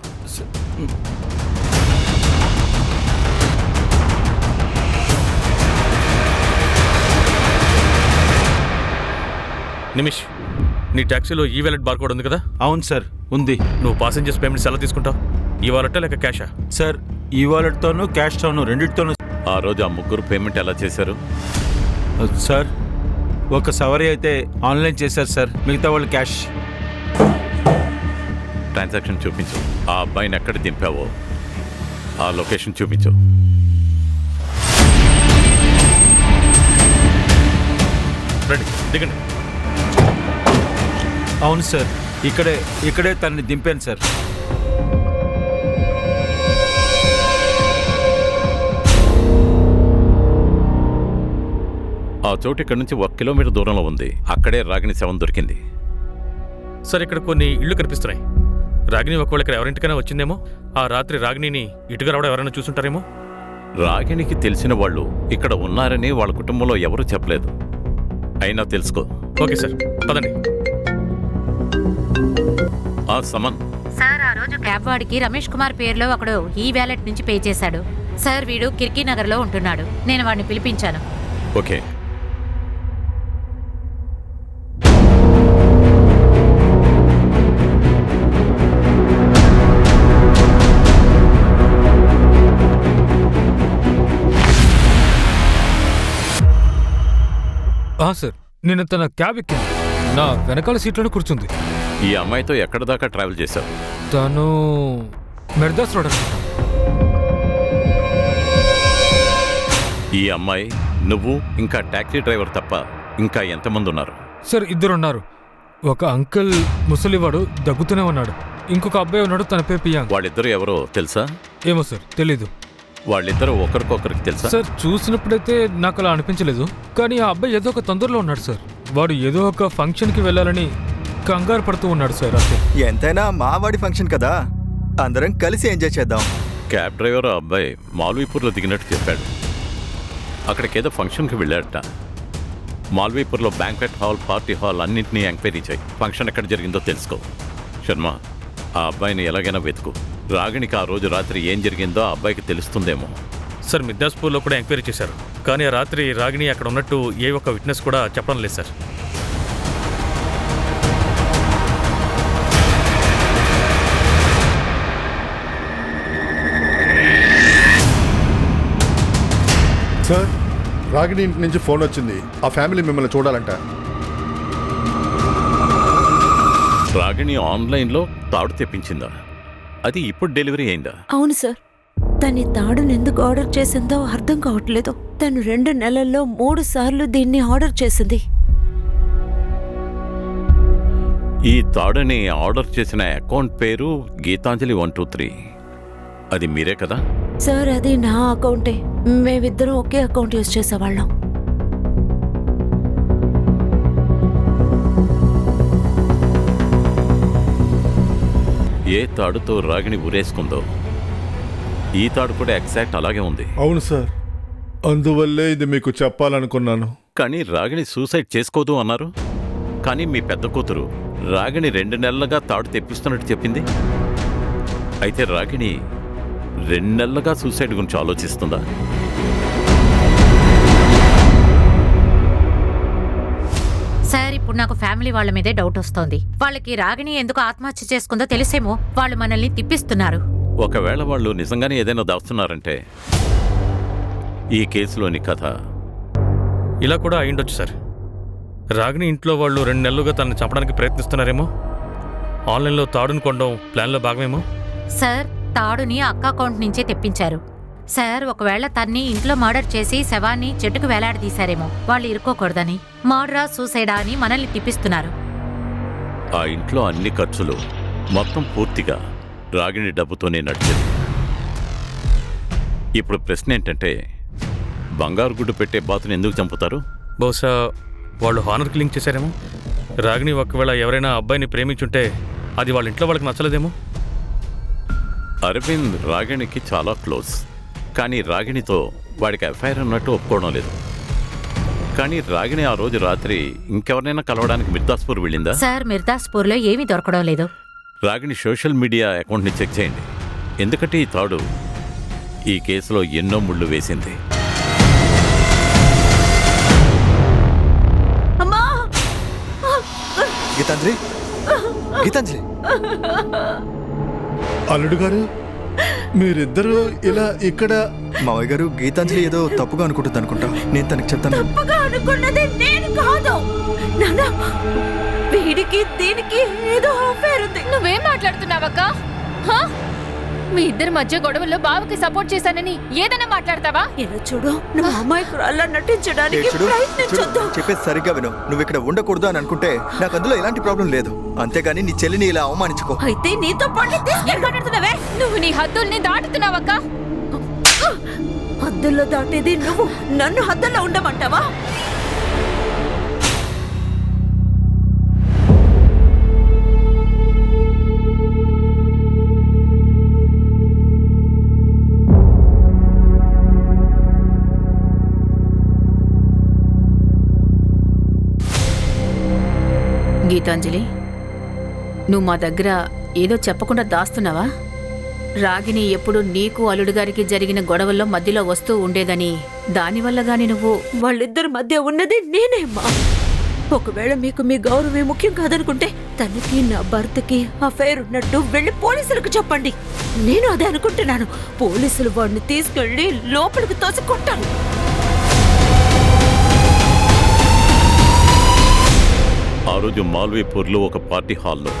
నిమిష్, నీ ట్యాక్సీలో ఈ వాలెట్ బార్కోడ్ ఉంది కదా? అవును సార్ ఉంది. నువ్వు పాసెంజర్స్ పేమెంట్స్ ఎలా తీసుకుంటావు? ఈ వాలెట్టా లేక క్యాషా? సార్ ఈ వాలెట్తోనూ క్యాష్తోనూ రెండింటితోనూ. ఆ రోజు ఆ ముగ్గురు పేమెంట్ ఎలా చేశారు? సార్ ఒక సవారీ అయితే ఆన్లైన్ చేశారు సార్. మిగతా వాళ్ళు క్యాష్. ట్రాన్సాక్షన్ చూపించు. ఆ అబ్బాయిని ఎక్కడ దింపావో ఆ లొకేషన్ చూపించు. రండి, దిగండి. అవును సార్, ఇక్కడే తనని దింపాను సార్. ఆ చోటు ఇక్కడ నుంచి 1 కిలోమీటర్ దూరంలో ఉంది. అక్కడే రాగిణి శవం దొరికింది. సార్ ఇక్కడ కొన్ని ఇళ్ళు కనిపిస్తున్నాయి. రాగిణి ఒకవేళ ఇక్కడ ఎవరింటికైనా వచ్చిందేమో. ఆ రాత్రి రాగిణిని ఇటుగా రావడం ఎవరైనా చూసుంటారేమో. రాగిణికి తెలిసిన వాళ్ళు ఇక్కడ ఉన్నారని వాళ్ళ కుటుంబంలో ఎవరూ చెప్పలేదు. అయినా తెలుసుకో. ఓకే సార్, పదండి. సమన్ సార్, ఆ రోజు క్యాబ్ వాడికి రమేష్ కుమార్ పేరులో ఒకడు ఈ వ్యాలెట్ నుంచి పే చేశాడు. సార్ వీడు కిర్కీ నగర్లో ఉంటున్నాడు. నేను వాడిని పిలిపించాను. ఓకే. సార్ నేను తన క్యాబ్ ఎక్కాను. నా వెనకాల సీట్లోనే కూర్చుంది. ఈ అమ్మాయితో ఎక్కడ దాకా ట్రావెల్ చేశావు? తను మెర్దాస్ రోడ్ అనుకుంటా. ఈ అమ్మాయి, నువ్వు, ఇంకా టాక్సీ డ్రైవర్ తప్ప ఇంకా ఎంతమంది ఉన్నారు? సార్ 2 ఉన్నారు. ఒక అంకుల్ ముసలివాడు దగ్గుతూనే ఉన్నాడు. ఇంకొక అబ్బాయి ఉన్నాడు, తన పేరు పియాంగ్. వాళ్ళిద్దరూ ఎవరో తెలుసా? ఏమో సార్, తెలీదు. వాళ్ళిద్దరూ ఒకరికొకరికి తెలుసా? సార్ చూసినప్పుడైతే నాకు అలా అనిపించలేదు, కానీ ఆ అబ్బాయి ఏదో ఒక తొందరలో ఉన్నాడు సార్. వాడు ఏదో ఒక ఫంక్షన్కి వెళ్ళాలని కంగారు పడుతూ ఉన్నాడు సార్. అంతే. ఎంతైనా మావాడి ఫంక్షన్ కదా, అందరం కలిసి ఎంజాయ్ చేద్దాం. క్యాబ్ డ్రైవర్ ఆ అబ్బాయి మాల్వీపూర్లో దిగినట్టు చెప్పాడు. అక్కడికేదో ఫంక్షన్కి వెళ్ళాడట. మాల్వీపూర్లో బ్యాంక్వెట్ హాల్, పార్టీ హాల్ అన్నింటినీ ఎంక్వైరీ చేయి. ఫంక్షన్ ఎక్కడ జరిగిందో తెలుసుకో. శర్మ, ఆ అబ్బాయిని ఎలాగైనా వెతుకు. రాగిణికి ఆ రోజు రాత్రి ఏం జరిగిందో ఆ అబ్బాయికి తెలుస్తుందేమో. సార్ మిర్దాస్పూర్లో కూడా ఎంక్వైరీ చేశారు, కానీ ఆ రాత్రి రాగిణి అక్కడ ఉన్నట్టు ఏ ఒక్క విట్నెస్ కూడా చెప్పడం లేదు సార్. సార్, రాగిణి ఇంటి నుంచి ఫోన్ వచ్చింది. ఆ ఫ్యామిలీ మిమ్మల్ని చూడాలంట. రాగిణి ఆన్లైన్లో తాడు తెప్పించిందా? అది ఇప్పుడు డెలివరీ అయిందా? అవును సార్. తని తాడుని ఎందుకు ఆర్డర్ చేసిందో అర్థం కావట్లేదు. తను 2 నెలల్లో 3 సార్లు దీన్ని ఆర్డర్ చేసింది. ఈ తాడుని ఆర్డర్ చేసిన అకౌంట్ పేరు గీతాంజలి 123. అది మీరే కదా? సార్ అది నా అకౌంటే. మేమిద్దరం ఒకే అకౌంట్ యూజ్ చేసేవాళ్ళం. ఏ తాడుతో రాగిణి ఊరేసుకుందో ఈ తాడు కూడా ఎగ్జాక్ట్ అలాగే ఉంది. అవును సార్, అందువల్లే ఇది మీకు చెప్పాలనుకున్నాను. కానీ రాగిణి సూసైడ్ చేసుకోదు అన్నారు. కానీ మీ పెద్ద కూతురు రాగిణి 2 నెలలుగా తాడు తెప్పిస్తున్నట్టు చెప్పింది. అయితే రాగిణి 2 నెలలుగా సూసైడ్ గురించి ఆలోచిస్తుందా? సార్, ఇప్పుడు నాకు ఫ్యామిలీ వాళ్ళ మీదే డౌట్ వస్తోంది. వాళ్ళకి రాగిణి ఎందుకు ఆత్మహత్య చేసుకుందో తెలిసేమో వాళ్ళు మనల్ని తిప్పిస్తున్నారు. ఒకవేళ వాళ్ళు నిజంగానే ఏదైనా దాస్తున్నారంటే ఈ కేసులోని కథ ఇలా కూడా అయిండొచ్చు సార్. రాగిణి ఇంట్లో వాళ్ళు 2 నెలలుగా తనని చంపడానికి ప్రయత్నిస్తున్నారేమో. ఆన్లైన్లో తాడును కొనడం ప్లాన్లో భాగమేమో. సార్, తాడుని అక్క అకౌంట్ నుంచే తెప్పించారు. సార్, ఒకవేళ తన్ని ఇంట్లో మర్డర్ చేసి శవాన్ని చెట్టుకు వేలాడదీశారేమో వాళ్ళు ఇరుక్కోకూడదని. మర్డరా సూసైడా అని మనల్ని తిప్పిస్తున్నారు. ఆ ఇంట్లో అన్ని ఖర్చులు మొత్తం పూర్తిగా రాగిణి డబ్బుతోనే నడిచింది. ఇప్పుడు ప్రశ్న ఏంటంటే, బంగారు గుడ్డు పెట్టే బాతుని ఎందుకు చంపుతారు? బహుశా వాళ్ళు హానర్ కిల్లింగ్ చేశారేమో. రాగిణి ఒకవేళ ఎవరైనా అబ్బాయిని ప్రేమించుంటే అది వాళ్ళ ఇంట్లో వాళ్ళకి నచ్చలేదేమో. అరవింద్ రాగిణికి చాలా క్లోజ్, కానీ రాగిణితో వాడికి అఫైర్ ఉన్నట్టు ఒప్పుకోవడం లేదు. కానీ రాగిణి ఆ రోజు రాత్రి ఇంకెవరినైనా కలవడానికి మిర్దాస్పూర్ వెళ్ళిందా? సార్, మిర్దాస్పూర్లో ఏమీ దొరకడం లేదు. రాగిణి సోషల్ మీడియా అకౌంట్ని చెక్ చేయండి. ఎందుకంటే ఈ తాడు ఈ కేసులో ఎన్నో ముళ్ళు వేసింది. గీతాంజలి, గీతాంజలి, అల్లుడు గారు, మీరిద్దరూ ఇలా ఇక్కడ. మావయ్య గారు, గీతాంజలి ఏదో తప్పుగా అనుకుంటుంది అనుకుంటా. నేను తనకి చెప్తాను. తప్పుగా అనుకున్నది నేను కాదు నాన్న. వీడికి దీనికి ఏదో అఫైర్ ఉంది. నువ్వేం మాట్లాడుతున్నావక్క? మీ ఇద్దరి మధ్య గొడవల్లో బావకి సపోర్ట్ చేశానని ఏదైనా మాట్లాడతావా? ఇలా చూడు, నువ్వు అమాయకురాల్లా నటించడానికి ప్రయత్నించొద్దు. చెప్పేది సరిగ్గా విను. నువ్వు ఇక్కడ ఉండకూడదు అని అనుకుంటే నాకు అందులో ఎలాంటి ప్రాబ్లం లేదు. అంతేగాని నీ చెల్లిని ఇలా అవమానించుకో. అయితే నీతో పాటు తీసుకెళ్ళి. నువ్వు నీ హద్దుల్ని దాటుతున్నావక్క. హద్దుల్లో దాటేది నువ్వు. నన్ను హద్దుల్లో ఉండమంటావా? గీతాంజలి, నువ్వు మా దగ్గర ఏదో చెప్పకుండా దాస్తున్నావా? రాగిణి ఎప్పుడు నీకు అల్లుడు గారికి జరిగిన గొడవల్లో మధ్యలో వస్తూ ఉండేదని, దానివల్ల గాని నువ్వు. వాళ్ళిద్దరి మధ్య ఉన్నది నేనేమ్మా. ఒకవేళ మీకు మీ గౌరవమే ముఖ్యం కాదనుకుంటే తనకి నా భర్తకి అఫైర్ ఉన్నట్టు వెళ్ళి పోలీసులకు చెప్పండి. నేను అదే అనుకుంటున్నాను. పోలీసులు వాడిని తీసుకెళ్లి లోపలికి తోసి కొట్టాను. ఆ రోజు మాల్వీపూర్లో ఒక పార్టీ హాల్లో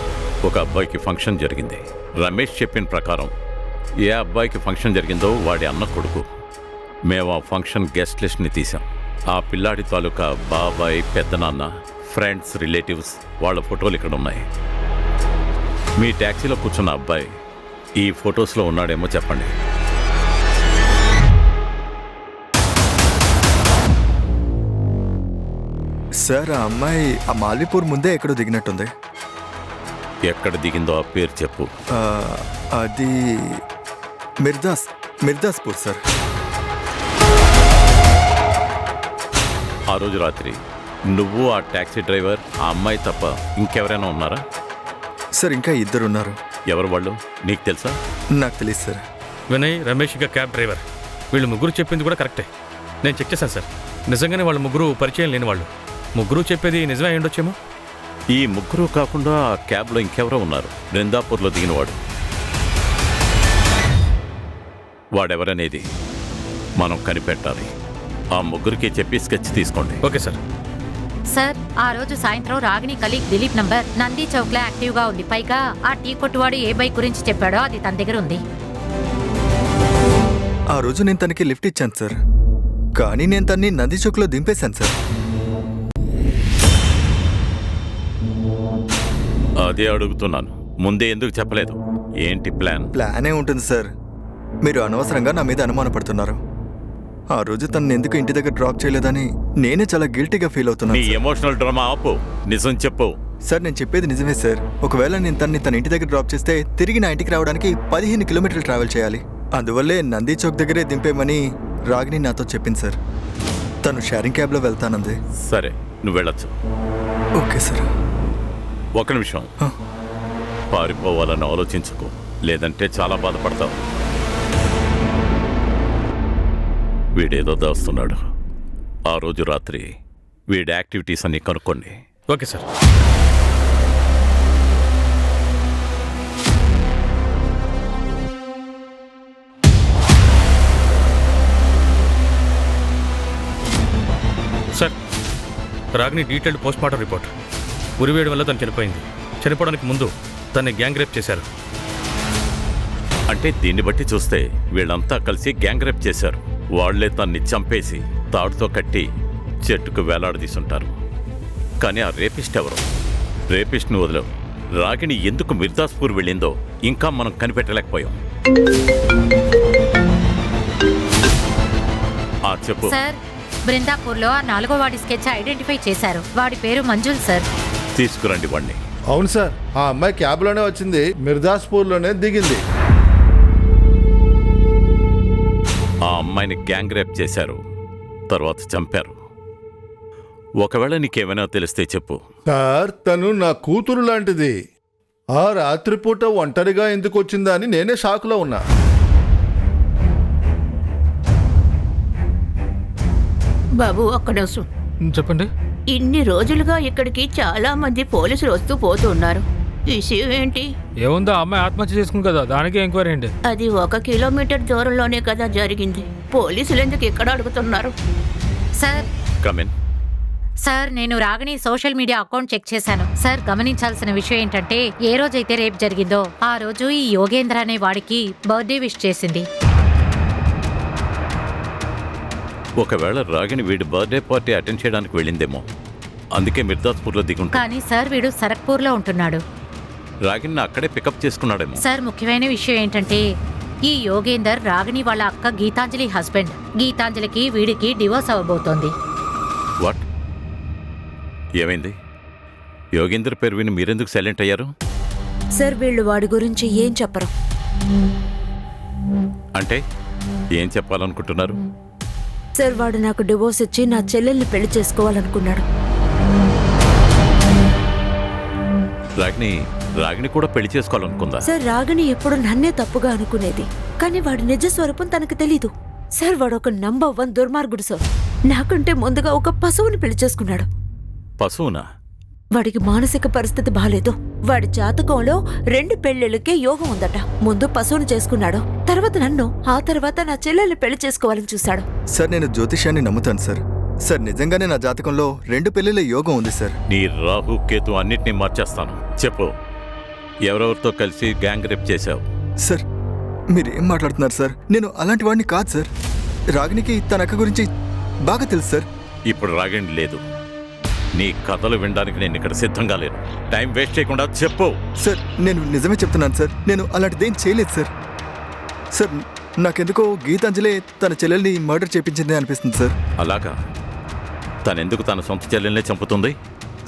ఒక అబ్బాయికి ఫంక్షన్ జరిగింది. రమేష్ చెప్పిన ప్రకారం ఏ అబ్బాయికి ఫంక్షన్ జరిగిందో వాడి అన్న కొడుకు. మేము ఆ ఫంక్షన్ గెస్ట్ లిస్ట్ని తీసాం. ఆ పిల్లాడి తాలూకా బాబాయ్, పెద్దనాన్న, ఫ్రెండ్స్, రిలేటివ్స్ వాళ్ళ ఫోటోలు ఇక్కడ ఉన్నాయి. మీ ట్యాక్సీలో కూర్చున్న అబ్బాయి ఈ ఫొటోస్లో ఉన్నాడేమో చెప్పండి. సార్ ఆ అమ్మాయి ఆ మాల్వీపూర్ ముందే ఎక్కడో దిగినట్టుంది. ఎక్కడ దిగిందో ఆ పేరు చెప్పు. ఆ, అది మిర్దాస్పూర్ సార్. ఆ రోజు రాత్రి నువ్వు, ఆ ట్యాక్సీ డ్రైవర్, ఆ అమ్మాయి తప్ప ఇంకెవరైనా ఉన్నారా? సార్ ఇంకా ఇద్దరు ఉన్నారు. ఎవరు వాళ్ళు? నీకు తెలుసా? నాకు తెలియదు సార్. వినయ్, రమేష్ ఇంకా క్యాబ్ డ్రైవర్, వీళ్ళు ముగ్గురు చెప్పింది కూడా కరెక్టే. నేను చెక్ చేశాను సార్. నిజంగానే వాళ్ళు ముగ్గురు పరిచయం లేని వాళ్ళు. ముగ్గురు చెప్పేది నిజమే అయి ఉండొచ్చేమో. ఈ ముగ్గురు కాకుండా ఆ క్యాబ్లో ఇంకెవరో ఉన్నారు. బృందాపూర్లో దిగినవాడు. వాడెవరనేది మనం కనిపెట్టాలి. ఆ ముగ్గురికి చెప్పి స్కెచ్ తీసుకోండి. Okay sir. సార్, ఆ రోజు సాయంత్రం రాగిణి కలీగ్ దిలీప్ నంబర్ నంది చౌక్లో యాక్టివ్గా ఉంది. పైగా ఆ టీ కొట్టువాడు ఏ బైక్ గురించి చెప్పాడో అది తన దగ్గర ఉంది. ఆ రోజు నేను తనకి లిఫ్ట్ ఇచ్చాను సార్, కానీ నేను తన్ని నంది చౌక్లో దింపేశాను సార్. అదే అడుగుతున్నాను. ముందే ఎందుకు చెప్పలేదు? ఏంటి ప్లాన్? ప్లానే ఉంటుంది సార్. మీరు అనవసరంగా నా మీద అనుమానపడుతున్నారు. ఆ రోజు తనని ఎందుకు ఇంటి దగ్గర డ్రాప్ చేయలేదని నేనే చాలా గిల్టీగా ఫీల్ నీ అవుతున్నాను సార్. ఎమోషనల్ డ్రామా ఆపు. నిజం చెప్పు. సార్ నేను చెప్పేది నిజమే సార్. ఒకవేళ నేను తన ఇంటి దగ్గర డ్రాప్ చేస్తే తిరిగి నా ఇంటికి రావడానికి 15 కిలోమీటర్లు ట్రావెల్ చేయాలి. అందువల్లే నంది చౌక్ దగ్గరే దింపేమని రాగిని నాతో చెప్పింది సార్. తను షేరింగ్ క్యాబ్లో వెళ్తానంది. సరే, నువ్వు వెళ్ళొచ్చు. Okay sir. ఒక నిమిషం. పారిపోవాలని ఆలోచించుకో, లేదంటే చాలా బాధపడతావు. వీడేదో దాస్తున్నాడు. ఆ రోజు రాత్రి వీడి యాక్టివిటీస్ అన్ని కనుక్కోండి. Okay sir. Sir, Ragini detailed postmortem report. ఉరివేయడం వల్ల తను చనిపోయింది. చనిపోవడానికి ముందు తన్ని గ్యాంగ్ రేప్ చేశారు. అంటే దీన్ని బట్టి చూస్తే వీళ్ళంతా కలిసి గ్యాంగ్ రేప్ చేశారు. వాళ్లే తన్ని చంపేసి తాడుతో కట్టి చెట్టుకు వేలాడదీసుంటారు. కానీ ఆ రేపిస్ట్ ఎవరు? రేపిస్ట్ను వదిలేవు. రాగిణి ఎందుకు మిర్దాస్పూర్ వెళ్ళిందో ఇంకా మనం కనిపెట్టలేకపోయాం. చెప్పు. సార్, బృందాపూర్లో ఆ 4వ వాడి స్కెచ్ ఐడెంటిఫై చేశారు. వాడి పేరు మంజుల్ సార్. తీసుకురండి వాడిని. అవును సార్, ఆ అమ్మాయి క్యాబ్లోనే వచ్చింది, మిర్దాస్పూర్లోనే దిగింది. ఆ అమ్మాయిని గ్యాంగ్ రేప్ చేశారు, తర్వాత చంపారు. ఒకవేళ నీకేమైనా తెలిస్తే చెప్పు. సార్, తను నా కూతురు లాంటిది. ఆ రాత్రిపూట ఒంటరిగా ఎందుకు వచ్చిందా అని నేనే షాక్లో ఉన్నా. బాబు, ఒక్క నిమిషం. చెప్పండి. ఇన్ని రోజులుగా ఇక్కడికి చాలా మంది పోలీసులు వస్తూ పోతూ ఉన్నారు. విషయం ఏంటి? ఏముందో, అమ్మాయి ఆత్మహత్య చేసుకుంది కదా, దానికి ఎంక్వైరీ ఏంటి? అది 1 కిలోమీటర్ దూరంలోనే కదా జరిగింది. పోలీసులు ఎందుకు ఇక్కడ అడుగుతున్నారు? Sir, come in. సార్, నేను Ragini social media account check చేశాను. సార్, గమనించాల్సిన విషయం ఏంటంటే ఏ రోజైతే రేపు జరిగిందో ఆ రోజు ఈ యోగేంద్ర అనే వాడికి బర్త్డే విష్ చేసింది. ఒకవేళ రాగిణి వీడి బర్త్డే పార్టీ అటెండ్ చేయడానికి వెళ్ళిందేమో, అందుకే మిర్దాస్పూర్లో దిగుంటా. కానీ సార్, వీడు సరక్పూర్లో ఉంటున్నాడు. రాగిణిని అక్కడే పికప్ చేసుకున్నాడేమో. సార్, ముఖ్యమైన విషయం ఏంటంటే ఈ యోగేందర్ రాగిణి వాళ్ళ అక్క గీతాంజలి హస్బెండ్. గీతాంజలికి వీడికి డివోర్స్ అవ్వబోతోంది. వాట్? ఏమైంది? యోగేందర్ పేరు విని మీరెందుకు సైలెంట్ అయ్యారు? సార్, వీళ్ళు వాడి గురించి ఏం చెప్పరు. అంటే ఏం చెప్పాలనుకుంటున్నారు? సార్, వాడు నాకు డివోర్స్ ఇచ్చి నా చెల్లెల్ని పెళ్లి చేసుకోవాలనుకున్నాడు. రాగిణి కూడా పెళ్లి చేసుకోవాలనుకుందా? సార్, రాగిణి ఎప్పుడు నన్నే తప్పుగా అనుకునేది, కానీ వాడి నిజ స్వరూపం తనకు తెలీదు. సార్, వాడు ఒక నంబర్ 1 దుర్మార్గుడు సార్. నాకంటే ముందుగా ఒక పశువుని పెళ్లి చేసుకున్నాడు. పశువునా? వాడికి మానసిక పరిస్థితి బాలేదు. వాడి జాతకంలో 2 పెళ్లిళ్ళకే యోగం ఉందట. ముందు పశువుని చేసుకున్నాడు, తర్వాత నన్ను, ఆ తర్వాత నా చెల్లెల్ని పెళ్లి చేసుకోవాలని చూశాడు. సార్, నేను జ్యోతిష్యాన్ని నమ్ముతాను సార్. సార్, నిజంగానే నా జాతకంలో 2 పెళ్లిళ్ళ యోగం ఉంది సార్. నీ రాహు కేతు అన్నిటినీ మార్చేస్తాను. చెప్పు, ఎవరెవరితో కలిసి గ్యాంగ్ రేప్ చేశావు? సార్, మీరేం మాట్లాడుతున్నారు సార్? నేను అలాంటి వాడిని కాదు సార్. రాగినికి తన అక్క గురించి బాగా తెలుసు సార్. ఇప్పుడు రాగండి లేదు. నీ కథలు వినడానికి నేను ఇక్కడ సిద్ధంగా లేను. టైం వేస్ట్ చేయకుండా చెప్పు. సార్ నేను నిజమే చెప్తున్నాను సార్. నేను అలాంటిదేం చేయలేదు సార్. సార్ నాకెందుకో గీతాంజలి తన చెల్లెల్ని మర్డర్ చేపించింది అనిపిస్తుంది సార్. అలాగా? తనెందుకు తన సొంత చెల్లెల్నే చంపుతుంది?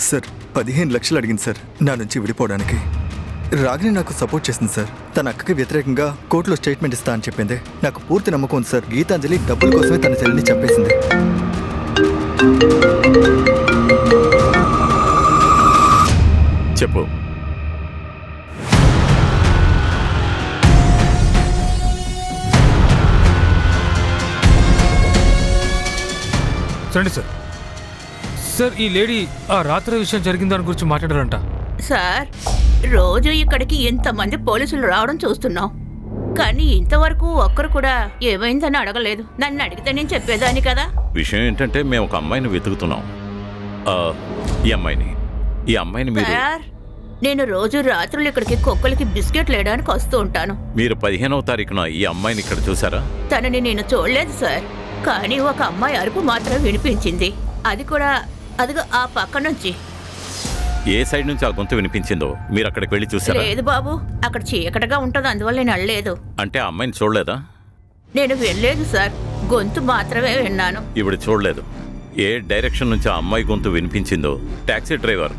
సార్ 15 లక్షలు అడిగింది సార్ నా నుంచి విడిపోవడానికి. రాగిని నాకు సపోర్ట్ చేసింది సార్. తన అక్కకి వ్యతిరేకంగా కోర్టులో స్టేట్మెంట్ ఇస్తా అని చెప్పింది. నాకు పూర్తి నమ్మకం ఉంది సార్. గీతాంజలి డబ్బుల కోసమే తన చెల్లిని చంపేసింది. చెప్పు. సరే సార్. సార్ ఈ లేడీ ఆ రాత్రి విషయం జరిగిన దాని గురించి మాట్లాడారంట. సార్ రోజు ఇక్కడికి ఇంతమంది పోలీసులు రావడం చూస్తున్నాం, కానీ ఇంతవరకు ఒక్కరు కూడా ఏమైందని అడగలేదు. నన్ను అడిగితే నేను చెప్పేదాన్ని కదా. విషయం ఏంటంటే మేము ఒక అమ్మాయిని వెతుకుతున్నాం. ఈ అమ్మాయిని మీరు సార్ నేను రోజు రాత్రులు ఇక్కడికి కుక్కలకి బిస్కెట్లు వేయడానికి వస్తూ ఉంటాను. మీరు 15వ తారీఖున ఈ అమ్మాయిని ఇక్కడ చూసారా? తనని నేను చూడలేదు సార్, కానీ ఒక అమ్మాయి అరుపు మాత్రం వినిపించింది. అది కూడా అదిగో ఆ పక్క నుంచి. ఏ సైడ్ నుంచి ఆ గొంతు వినిపించిందో మీరు అక్కడికి వెళ్ళి చూసారా? లేదు బాబు, అక్కడ చీకటిగా ఉంటుంది, అందువల్ల నేను వెళ్ళలేదు. అంటే ఆ అమ్మాయిని చూడలేదా? నేను వెళ్ళలేదు సార్, గొంతు మాత్రమే విన్నాను. ఇప్పుడు చూడలేదు. ఏ డైరెక్షన్ నుంచి ఆ అమ్మాయి గొంతు వినిపించిందో టాక్సీ డ్రైవర్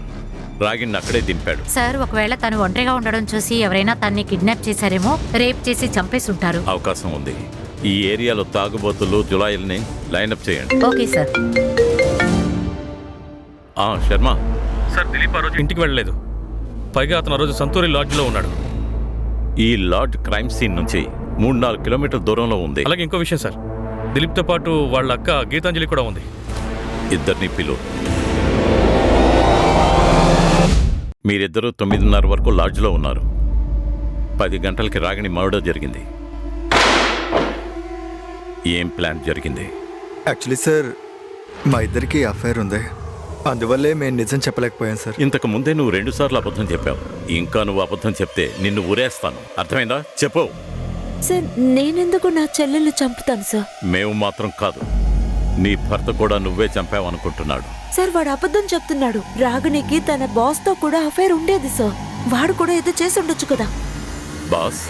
రాగిణ్ణి అక్కడే దింపాడు. సార్ ఒకవేళ తను ఒంటరిగా ఉండడం చూసి ఎవరైనా తన్ని కిడ్నాప్ చేశారేమో, రేప్ చేసి చంపేసి ఉంటారు. అవకాశం ఉంది. ఈ ఏరియాలో తాగుబోతులు జులాయిల్ని లైనప్ చేయండి. Okay sir. Sharma. Sir Dilip ఆ రోజు ఇంటికి వెళ్ళలేదు. పైగా అతను ఆ రోజు సంతూరి లాడ్జ్లో ఉన్నాడు. ఈ లాడ్జ్ క్రైమ్ సీన్ నుంచి 3-4 కిలోమీటర్ల దూరంలో ఉంది. అలాగే ఇంకో విషయం సార్, దిలీప్తో పాటు వాళ్ళ అక్క గీతాంజలి కూడా ఉంది. ఇద్దరిని పిలు. మీరిద్దరూ 9:30 వరకు లాడ్జ్లో ఉన్నారు. 10 గంటలకి రాగిణి మర్డర్ జరిగింది. ఏం ప్లాన్ జరిగింది? యాక్చువల్లీ సార్ మా ఇద్దరికి అఫైర్ ఉంది, అందువల్లే మేము నిజం చెప్పలేకపోయాం సార్. ఇంతకు ముందే నువ్వు 2 సార్లు అబద్ధం చెప్పావు. ఇంకా నువ్వు అబద్ధం చెప్తే నిన్ను ఊరేస్తాను. అర్థమైందా? చెప్పు. సార్ నేనెందుకు నా చెల్లెలు చంపుతాను సార్? మేము మాత్రం కాదు, నీ భర్త కూడా నువ్వే చంపావనుకుంటున్నాడు. సార్ వాడు అబద్ధం చెప్తున్నాడు. రాగిణికి తన బాస్తో కూడా అఫైర్ ఉండేది సార్. వాడు కూడా ఏదో చేసి ఉండొచ్చు కదా. బాస్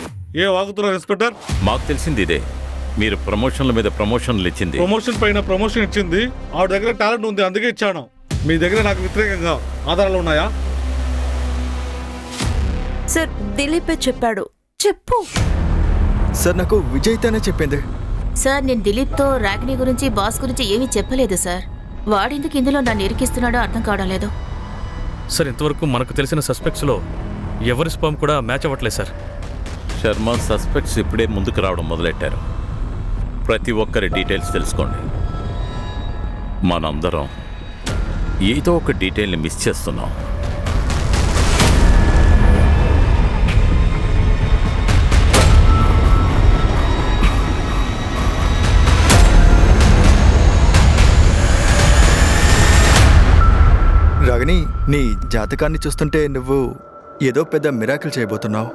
ఏ వాగుతున్నారు ఇన్స్పెక్టర్? మాకు తెలిసింది ఇదే. మీరు ప్రమోషన్ల మీద ప్రమోషన్లు ఇచ్చింది. ప్రమోషన్ పైన ప్రమోషన్ ఇచ్చింది. ఆవిడ దగ్గర టాలెంట్ ఉంది, అందుకే ఇచ్చాను. మీ దగ్గర నాకు వ్యతిరేకంగా ఆధారాలు ఉన్నాయా? సార్ దిలీపే చెప్పాడు. చెప్పు. సార్ నాకు విజయ్ తనే చెప్పింది. సార్ నేను దిలీప్తో రాగిణి గురించి బాస్ గురించి ఏమీ చెప్పలేదు సార్. వాడెందుకు ఇందులో నన్ను ఇరికిస్తున్నాడో అర్థం కావడం లేదు. సార్ ఇంతవరకు మనకు తెలిసిన సస్పెక్ట్స్లో ఎవరి స్పామ్ కూడా మ్యాచ్ అవ్వట్లేదు సార్. శర్మ సస్పెక్ట్స్ ఇప్పుడే ముందుకు రావడం మొదలెట్టారు. ప్రతి ఒక్కరి డీటెయిల్స్ తెలుసుకోండి. మనందరం ఏదో ఒక డీటెయిల్ని మిస్ చేస్తున్నాం. రాగిణి, నీ జాతకాన్ని చూస్తుంటే నువ్వు ఏదో పెద్ద మిరాకిల్ చేయబోతున్నావు.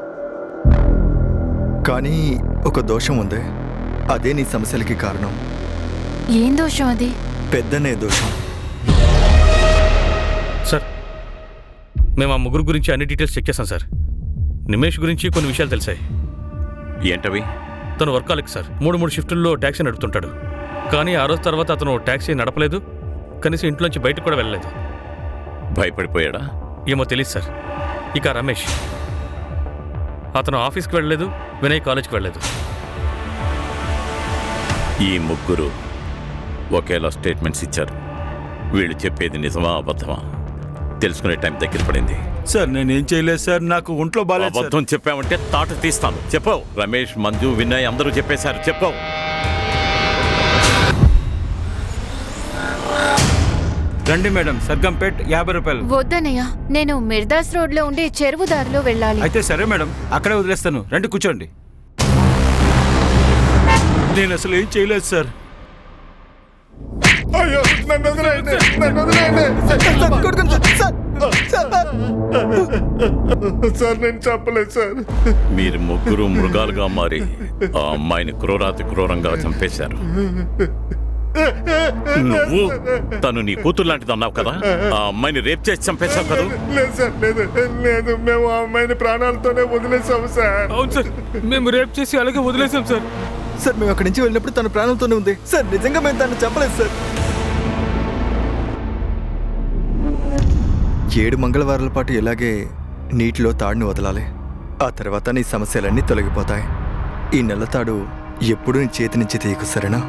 కానీ ఒక దోషం ఉంది, అదే నీ సమస్యలకి కారణం. ఏం దోషం అది? పెద్దనే దోషం. సార్ మేము ఆ ముగ్గురు గురించి అన్ని డీటెయిల్స్ చెక్ చేశాం సార్. నిమేష్ గురించి కొన్ని విషయాలు తెలిసాయి. ఏంటవి? తను వర్కాలిక్ సార్. 3 షిఫ్టుల్లో ట్యాక్సీ నడుపుతుంటాడు. కానీ ఆ రోజు తర్వాత అతను ట్యాక్సీ నడపలేదు, కనీసం ఇంట్లోంచి బయటకు కూడా వెళ్ళలేదు. భయపడిపోయాడా? ఏమో తెలియదు సార్. ఇక రమేష్, అతను ఆఫీస్కి వెళ్ళలేదు, వినయ్ కాలేజ్కి వెళ్ళలేదు. ఈ ముగ్గురు ఒకేలా స్టేట్మెంట్స్ ఇచ్చారు. వీళ్ళు చెప్పేది నిజమా అబద్ధమా తెలుసుకునే టైం దగ్గర పడింది. సార్ నేనేం చేయలేదు సార్, నాకు ఒంట్లో బాగాలేదు సార్. అబద్ధం చెప్పామంటే తాట తీస్తాను. చెప్పవు. రమేష్, మంజు, వినయ్ అందరూ చెప్పేశారు. చెప్పవు. రండి మేడం, సర్గంపేట్ 50 రూపాయలు. వద్దనయ్య, నేను మిర్దాస్ రోడ్లో ఉండే చెరువు దారిలో వెళ్ళాలి. అయితే సరే మేడం, అక్కడే వదిలేస్తాను. రండి కూర్చోండి. నేను అసలు ఏం చేయలేదు సార్. అయ్యో నన్ను వదిలేయండి, నన్ను వదిలేయండి. కొడుకుని సార్. సార్ నేను చెప్పలేదు సార్. మీరు ముగ్గురు మృగాలుగా మారి ఆ అమ్మాయిని క్రూరాతి క్రూరంగా చంపేశారు. నువ్వు తను నీ కూతురు లాంటిది అన్నావు కదా, ఆ అమ్మాయిని రేప్ చేసి చంపేశావు కదా. లేదు సార్, లేదు లేదు, మేము ఆ అమ్మాయిని ప్రాణాలతోనే వదిలేసాము సార్. అవును సార్, మేము రేప్ చేసి అలాగే వదిలేసాం సార్. సార్ మేము అక్కడి నుంచి వెళ్ళినప్పుడు తన ప్రాణాలతోనే ఉంది సార్. నిజంగా మేము తను చెప్పలేదు సార్. 7 మంగళవారాల పాటు ఇలాగే నీటిలో తాడుని వదలాలి. ఆ తర్వాత నీ సమస్యలన్నీ తొలగిపోతాయి. ఈ నల్ల తాడు ఎప్పుడూ నీ చేతి నుంచి తీయకు, సరేనా?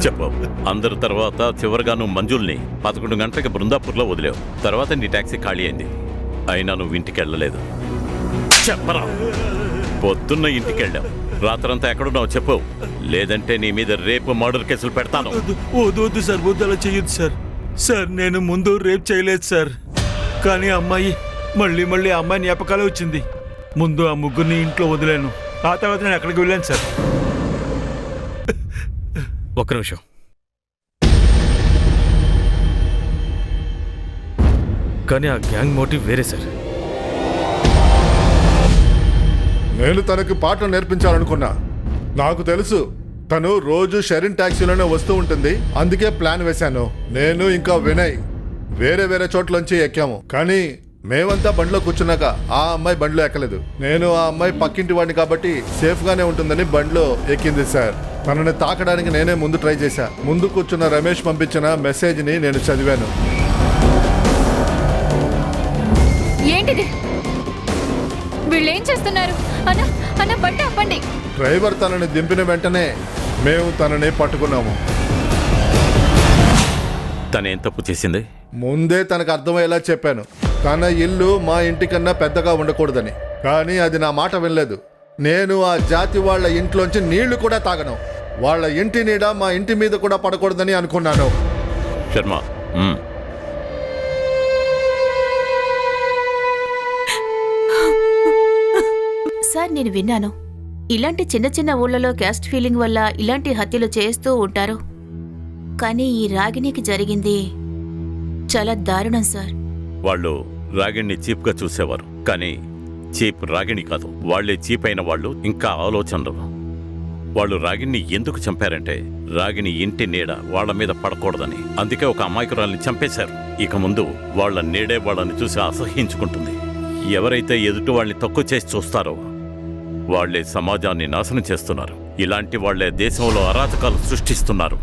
చెప్పు. అందరి తర్వాత చివరిగా నువ్వు మంజుల్ని 11 గంటలకి బృందాపూర్లో వదిలేవు. తర్వాత నీ టాక్సీ ఖాళీ అయింది. అయినా నువ్వు ఇంటికి వెళ్ళలేదు. చెప్పరా, పొద్దున్న ఇంటికి వెళ్ళావు. రాత్రంతా ఎక్కడున్నావు చెప్పు, లేదంటే నీ మీద రేపు మర్డర్ కేసులు పెడతాను. వద్దు సార్, వద్దు అలా చెయ్యొద్దు సార్. సార్ నేను ముందు రేప్ చేయలేదు సార్, కానీ అమ్మాయి మళ్ళీ ఆ అమ్మాయి జ్ఞాపకాలే వచ్చింది. ముందు ఆ ముగ్గురిని ఇంట్లో వదిలేను, ఆ తర్వాత నేను ఎక్కడికి వెళ్ళాను సార్. ఒక్క నిమిషం. కానీ ఆ గ్యాంగ్ మోటివ్ వేరే సార్. నేను తనకి పాటలు నేర్పించాలనుకున్నా. నాకు తెలుసు తను రోజు షెరిన్ టాక్సీలోనే వస్తూ ఉంటుంది, అందుకే ప్లాన్ వేశాను. నేను ఇంకా వినయ్ వేరే వేరే చోట్లోంచి ఎక్కాము, కానీ మేమంతా బండిలో కూర్చున్నాక ఆ అమ్మాయి బండిలో ఎక్కలేదు. నేను ఆ అమ్మాయి పక్కింటి వాడిని కాబట్టి సేఫ్ గానే ఉంటుందని బండిలో ఎక్కింది సార్. తనని తాకడానికి నేనే ముందు ట్రై చేశా. ముందు కూర్చున్న రమేష్ పంపించిన మెసేజ్ని నేను చదివాను. ఏంటిది? వీళ్ళేం చేస్తున్నారు? అన్న బండి ఆపండి. డ్రైవర్ తనని దింపిన వెంటనే మేము తనని పట్టుకున్నాము. తనేం తప్పు చేసింది? ముందే తనకు అర్థమయ్యేలా చెప్పాను. తన ఇల్లు మా ఇంటికన్నా పెద్దగా ఉండకూడదని, కానీ అది నా మాట వినలేదు. నేను ఆ జాతి వాళ్ళ ఇంట్లోంచి నీళ్లు కూడా తాగను. వాళ్ళ ఇంటి నీడ మా ఇంటి మీద కూడా పడకూడదని అనుకున్నాను. శర్మ, సార్ నేను విన్నాను, ఇలాంటి చిన్న చిన్న ఊళ్ళలో క్యాస్ట్ ఫీలింగ్ వల్ల ఇలాంటి హత్యలు చేస్తూ ఉంటారు. కానీ ఈ రాగిణికి జరిగింది చాలా దారుణం సార్. వాళ్ళు రాగిణ్ణి చీప్గా చూసేవారు, కానీ చీప్ రాగిణి కాదు. వాళ్లే చీప్ అయిన వాళ్ళు. ఇంకా ఆలోచనలు. వాళ్ళు రాగిణ్ణి ఎందుకు చంపారంటే రాగిణి ఇంటి నీడ వాళ్ళ మీద పడకూడదని. అందుకే ఒక అమాయకురాల్ని చంపేశారు. ఇక ముందు వాళ్ళ నీడే వాళ్ళని చూసి అసహ్యించుకుంటుంది. ఎవరైతే ఎదుటి వాళ్ళని తక్కువ చేసి చూస్తారో వాళ్లే సమాజాన్ని నాశనం చేస్తున్నారు. ఇలాంటి వాళ్లే దేశంలో అరాచకాలు సృష్టిస్తున్నారు.